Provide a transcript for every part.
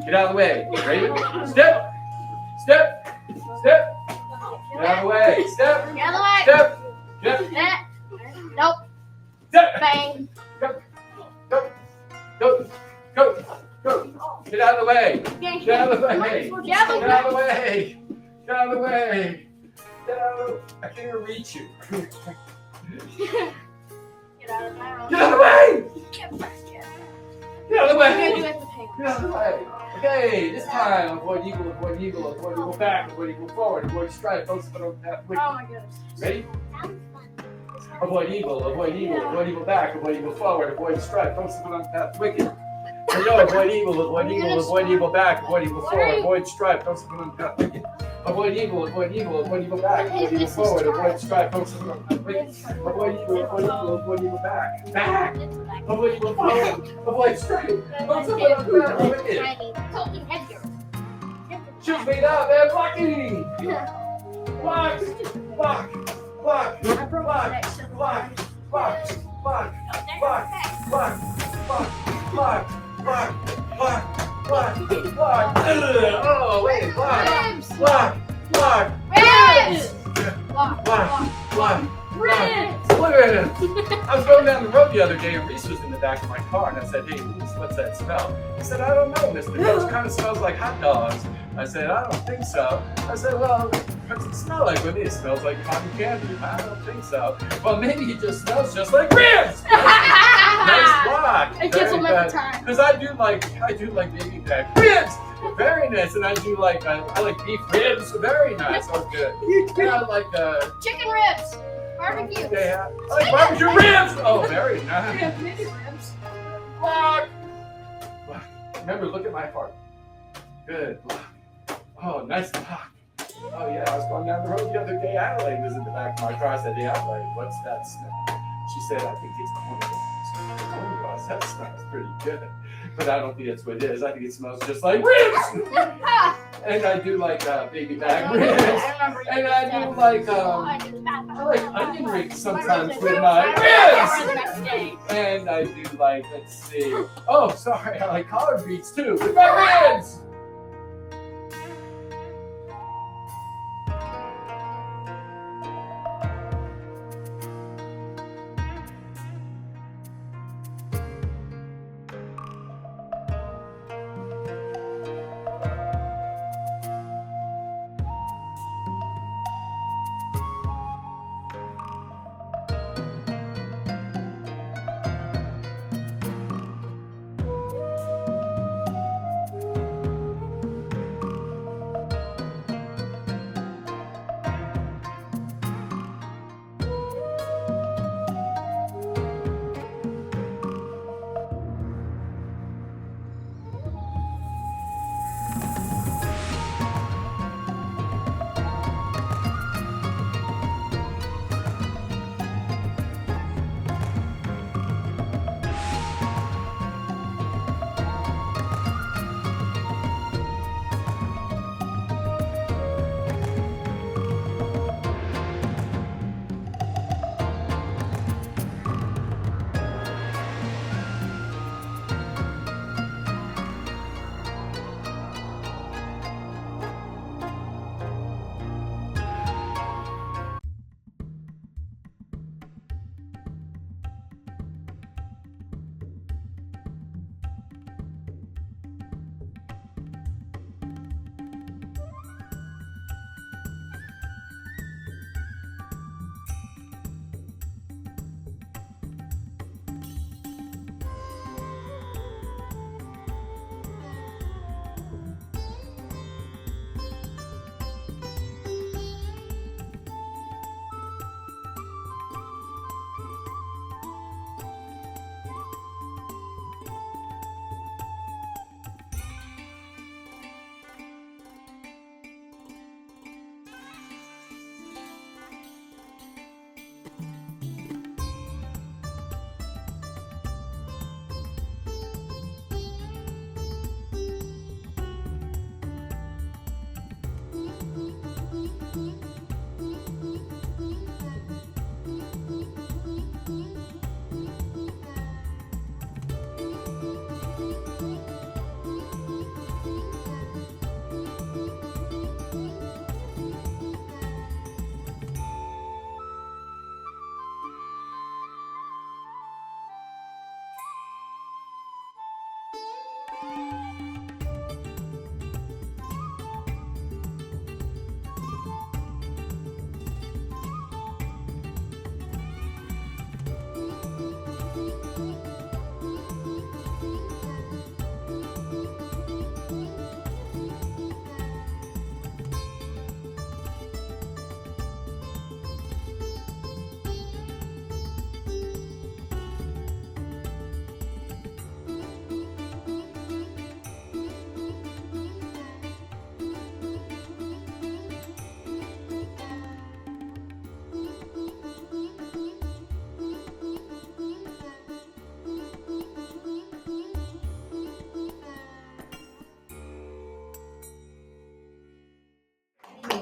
Get out of the way. Ready? Step. Step. Step. Get out of the way. Step. Get out of the way. Step. Step. Nope. Step. Bang. Go. Go. Go. Go. Go. Get out of the way. Get out of the way. Get out of the Get out of the way. Get out of the way. Get out of the way. I can't even reach you. Get out of the way. Get out of the way. Get out Get out of the way. of the Get out of the way. Okay, this time avoid eagle, avoid eagle, avoid eagle back, avoid eagle forward, avoid strike, focus on the path. Oh my goodness. Ready? Avoid eagle, avoid eagle back, avoid eagle forward, avoid strike, focus on the path. Wicked. Here we go, avoid eagle back, avoid eagle forward, avoid strike, focus on the path. Wicked. Avoid eagle back, avoid eagle forward, avoid strike, focus on the path. Wicked. Avoid eagle back, back. Avoid eagle forward, avoid strike, focus on the path. Wicked. Shoot me down there, blocking. Block, block, block, block, block, block, block, block, block, block, block, block, block, block, block. Oh, wait, block, block, block, Ribs. block, block. Ribs. Look at him. I was going down the road the other day and Reese was in the back of my car and I said, hey, Reese, what's that smell? He said, I don't know, mister. It kind of smells like hot dogs. I said, I don't think so. I said, well, what's it smell like with me? It smells like cotton candy. I don't think so. Well, maybe it just smells just like ribs. Nice block. It gets them every time. Because I do like baby back ribs. Very nice. And I like beef ribs. Very nice. Oh, good. And I like Chicken ribs. Barbecue. I like barbecue ribs. Oh, very nice. Mini ribs. Block. Block. Remember, look at my heart. Good block. Oh, nice block. Oh yeah, I was going down the road the other day. Adelaide was in the back of my car. I said, hey Adelaide, what's that smell? She said, I think it's corn dogs. Corn dogs, that smells pretty good. But I don't think that's what it is. I think it smells just like ribs. And I do like baby back ribs. And I do like I like onion rings sometimes with my ribs. And I do like, let's see. Oh, sorry, I like collard greens too with my ribs.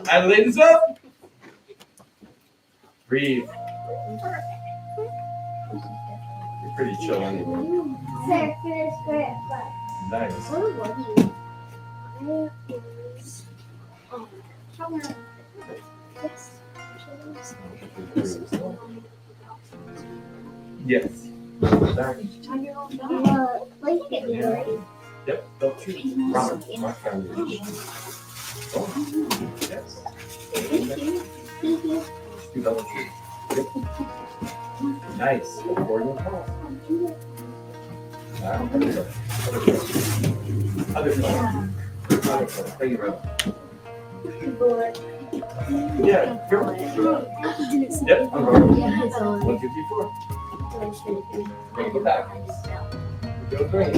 Eyelids up. Breathe. You're pretty chill anyway. Nice. Yes. Yep. Don't you promise my family. Yes. Nice. Other side. Thank you, brother. Yeah, go. Yep, I'm going. 1, 2, 3, 4. Bring it back. Go great.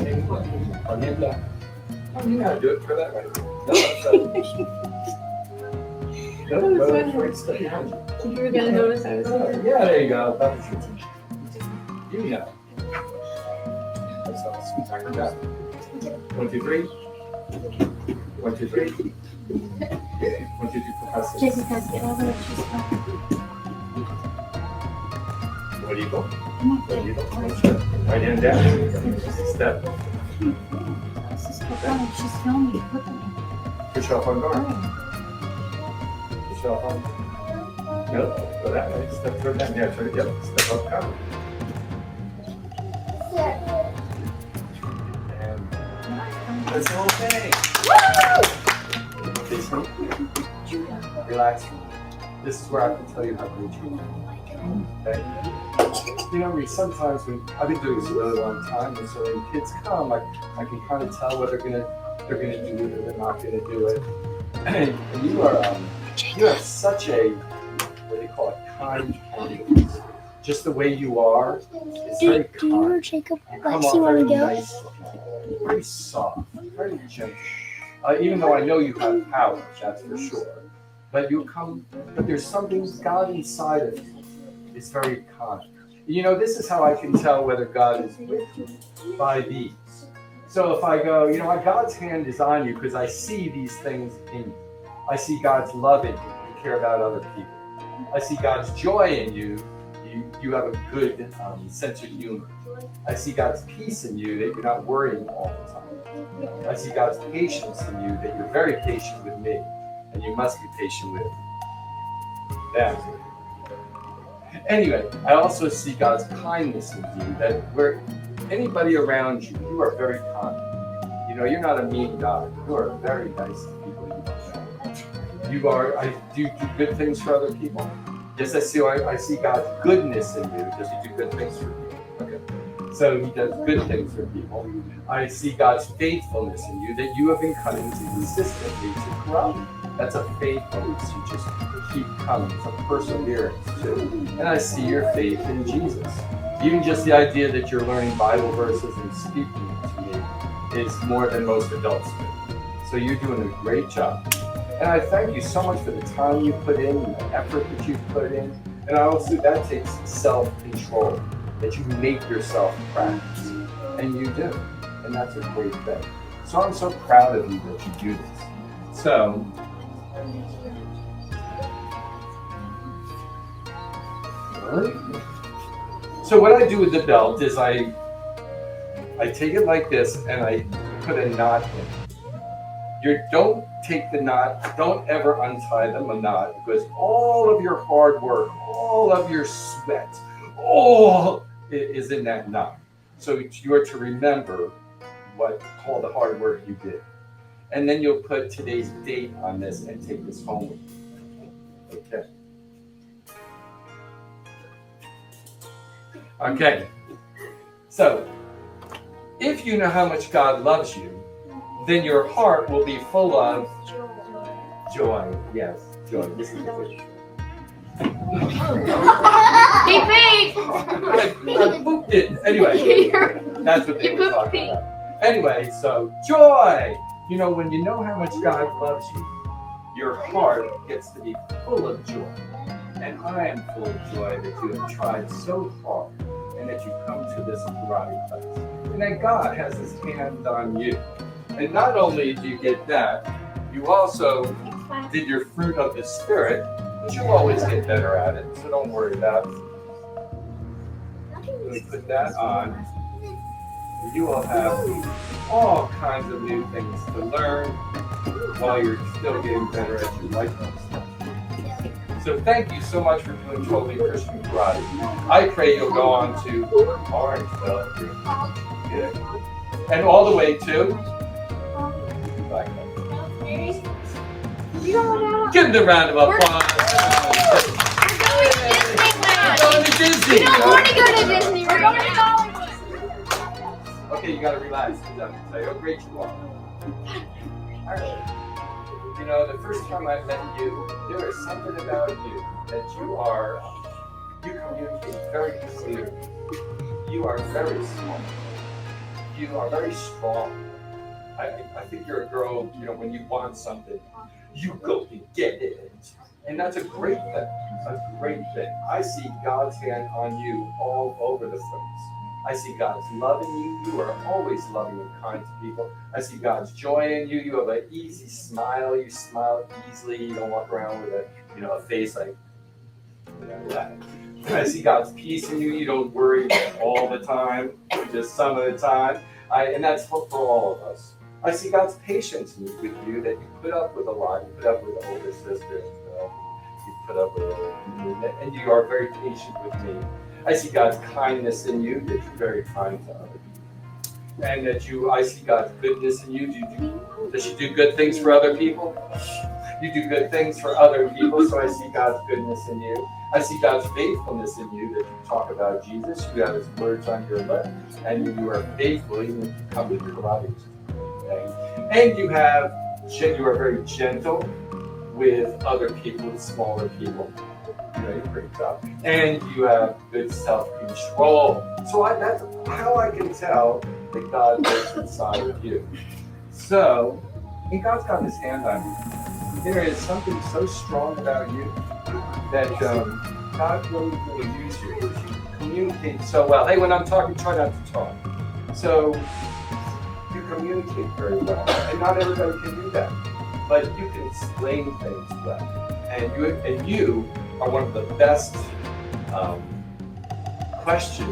On your back. Oh, you gotta do it for that right. You were gonna notice I was here. Yeah, there you go. That was your You know. That's not a sweet like that. 1, 2, 3. 1, 2, 3. 1, 2, 3, 4, 5, 6. Jason, can I get over it? What do you go? What do you go? Right hand down. Step. She's filming. Push yourself on guard. Push yourself on. No, go that way. Step toward that. Yeah, turn it. Yep. Step up, cover. And that's the whole thing. Face me. Relax. This is where I can tell you how great you are. Okay? You know, sometimes when I've been doing this a really long time, and so when kids come, I can kind of tell whether they're gonna do it or they're not gonna do it. And you have such a what do you call it, kind countenance. Just the way you are, it's very kind. Do you or Jacob You come off very nice, very soft, very gentle. Even though I know you have power, that's for sure. But there's something God inside of you. It's very kind. You know, this is how I can tell whether God is with you, by these. So if I go, you know, God's hand is on you because I see these things in you. I see God's love in you. You care about other people. I see God's joy in you. You have a good sense of humor. I see God's peace in you, that you're not worrying all the time. I see God's patience in you, that you're very patient with me. And you must be patient with them. Anyway, I also see God's kindness in you, that where anybody around you, you are very kind. You know, you're not a mean God. You are very nice to people you are. I do good things for other people. Yes, I see God's goodness in you. Does he do good things for people? Okay. So he does good things for people. I see God's faithfulness in you, that you have been coming consistently to grow. That's a faithfulness. You just keep coming. It's a perseverance too. And I see your faith in Jesus. Even just the idea that you're learning Bible verses and speaking to me is more than most adults do. So you're doing a great job. And I thank you so much for the time you put in and the effort that you've put in. And I also, that takes self-control, that you make yourself practice. And you do. And that's a great thing. So I'm so proud of you that you do this. So, what I do with the belt is I take it like this and I put a knot in it. Don't take the knot, don't ever untie them a knot, because all of your hard work, all of your sweat, all is in that knot. So you are to remember all the hard work you did. And then you'll put today's date on this and take this home with you. Okay. Okay. So, if you know how much God loves you, then your heart will be full of joy. Yes, joy. This is the Beep, I pooped it. Anyway, that's what they were talking about. Anyway, so joy. You know, when you know how much God loves you, your heart gets to be full of joy. And I am full of joy that you have tried so hard and that you come to this karate class. And that God has his hand on you. And not only do you get that, you also did your fruit of the Spirit, but you'll always get better at it, so don't worry about it. Let me put that on. You will have all kinds of new things to learn while you're still getting better at your life stuff. So thank you so much for doing Totally Christian Karate. I pray you'll go on to orange belt. Good. And all the way to black belt. Give them a round of applause. We're going to Disney. We don't want to go to Disney. We're going to Hollywood. Okay, you gotta relax. Say how great you are. Alright. You know, the first time I met you, there is something about you that you communicate very clearly. You are very smart. You are very strong. I think you're a girl, you know, when you want something, you go and get it. And that's a great thing. A great thing. I see God's hand on you all over the place. I see God's love in you. You are always loving and kind to people. I see God's joy in you. You have an easy smile. You smile easily. You don't walk around with a face like that. I see God's peace in you. You don't worry all the time, just some of the time. And that's for all of us. I see God's patience with you, that you put up with a lot. You put up with the older sister. You put up with it, and you are very patient with me. I see God's kindness in you, that you're very kind to other people. And that I see God's goodness in you. Does you do good things for other people? You do good things for other people, so I see God's goodness in you. I see God's faithfulness in you, that you talk about Jesus. You have his words on your lips, and you are faithful even if you come to karate. Okay? And you are very gentle with other people, with smaller people. You great job. And you have good self-control. So that's how I can tell that God lives inside of you. So, and God's got his hand on you. There is something so strong about you that God will use you. You communicate so well. Hey, when I'm talking, try not to talk. So, you communicate very well. And not everybody can do that. But you can explain things well. And you are one of the best question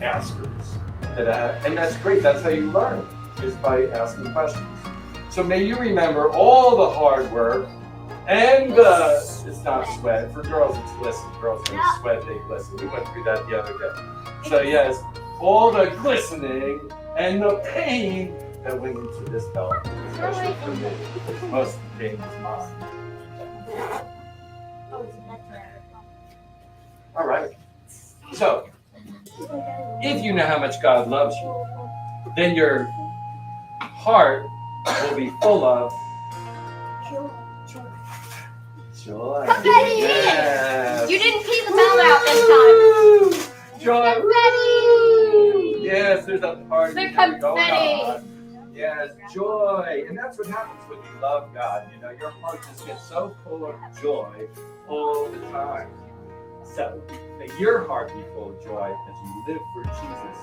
askers. And that's great. That's how you learn, is by asking questions. So may you remember all the hard work and it's not sweat. For girls, it's glisten. Girls don't sweat, they glisten. We went through that the other day. So yes, all the glistening and the pain that went into this belt, especially for me, because most of the pain is mine. All right. So, if you know how much God loves you, then your heart will be full of joy. Yes. You didn't pee the bell out this time. Joy. Confetti. Yes, there's a party There's going confetti. on. Yes, joy. And that's what happens when you love God. You know, your heart just gets so full of joy all the time. So, may your heart be full of joy as you live for Jesus.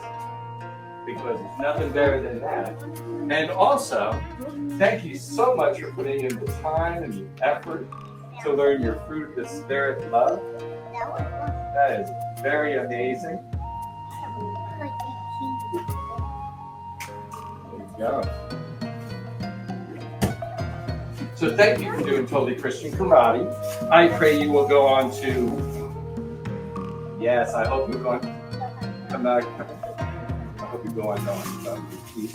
Because there's nothing better than that. And also, thank you so much for putting in the time and the effort to learn your fruit of the Spirit love. That is very amazing. There you go. So thank you for doing Totally Christian Karate. I pray you will go on to, yes, I hope you're going to come back. I hope you go on. please.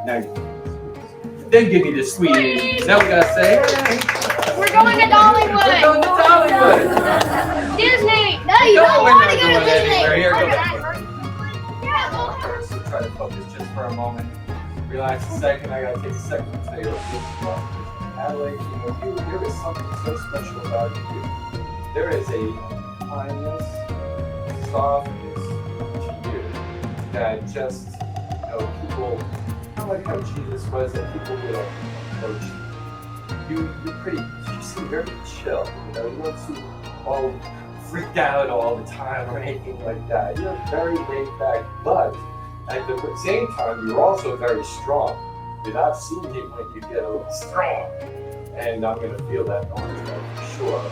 Now, then give me the squeeze. Now we gotta say, hey. We're going to Dollywood. We're going to Dollywood. Disney. No, you don't we're want not to go to going Disney. anywhere. Here, go. Yeah, First, so try to focus just for a moment. Relax a second. I gotta take a second to say Adelaide, you know, there is something so special about you. There is a kindness, softness to you that just, you know, people, kind of like how Jesus was, that people will approach you. You seem very chill. You know, you don't seem all freaked out all the time or anything like that. You're very laid back, but at the same time, you're also very strong. Because I've seen you when you get a little strong, and I'm going to feel that on for sure.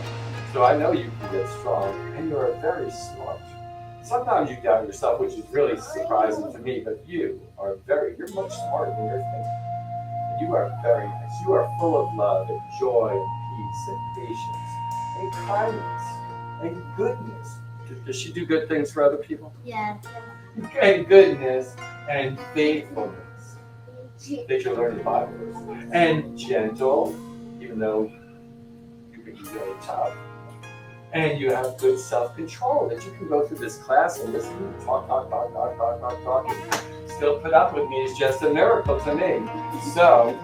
So I know you can get strong, and you're very smart. Sometimes you doubt yourself, which is really surprising to me, but you're much smarter than you're thinking. And you are very nice. You are full of love and joy and peace and patience and kindness and goodness. Does she do good things for other people? Yeah. And goodness and faithfulness. That you learn the Bible. And gentle, even though you can be really tough. And you have good self-control, that you can go through this class and listen to talk, and still put up with me is just a miracle to me. So,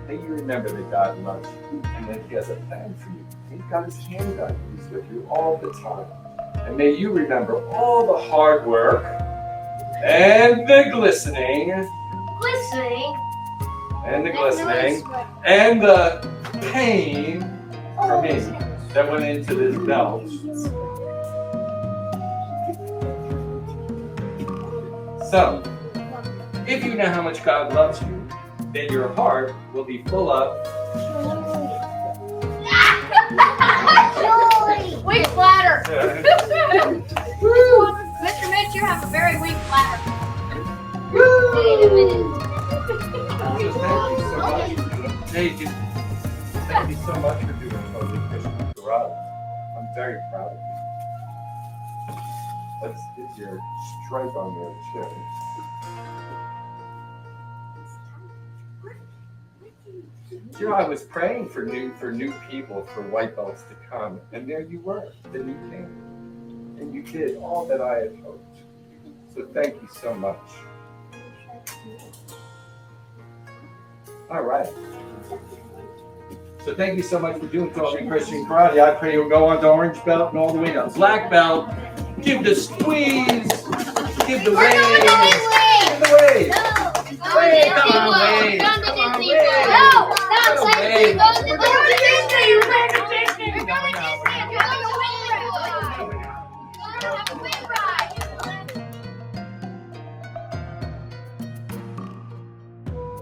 may you remember that God loves you and that He has a plan for you. He's got His hand on you. He's with you all the time. And may you remember all the hard work and the glistening and the pain for me that went into this belt. So, if you know how much God loves you, then your heart will be full of weak bladder. Mr. Mitch, you have a very weak bladder. Wait a minute. Thank you so much for doing Totally Christian Garage. I'm very proud of you. Let's get your stripe on there too. You know, I was praying for new people, for white belts to come, and there you were. Then you came, and you did all that I had hoped. So thank you so much. All right. So thank you so much for doing Totally Christian Karate. I pray you'll go on to orange belt and all the way to black belt. Give the squeeze. Give the wave. Give the wave.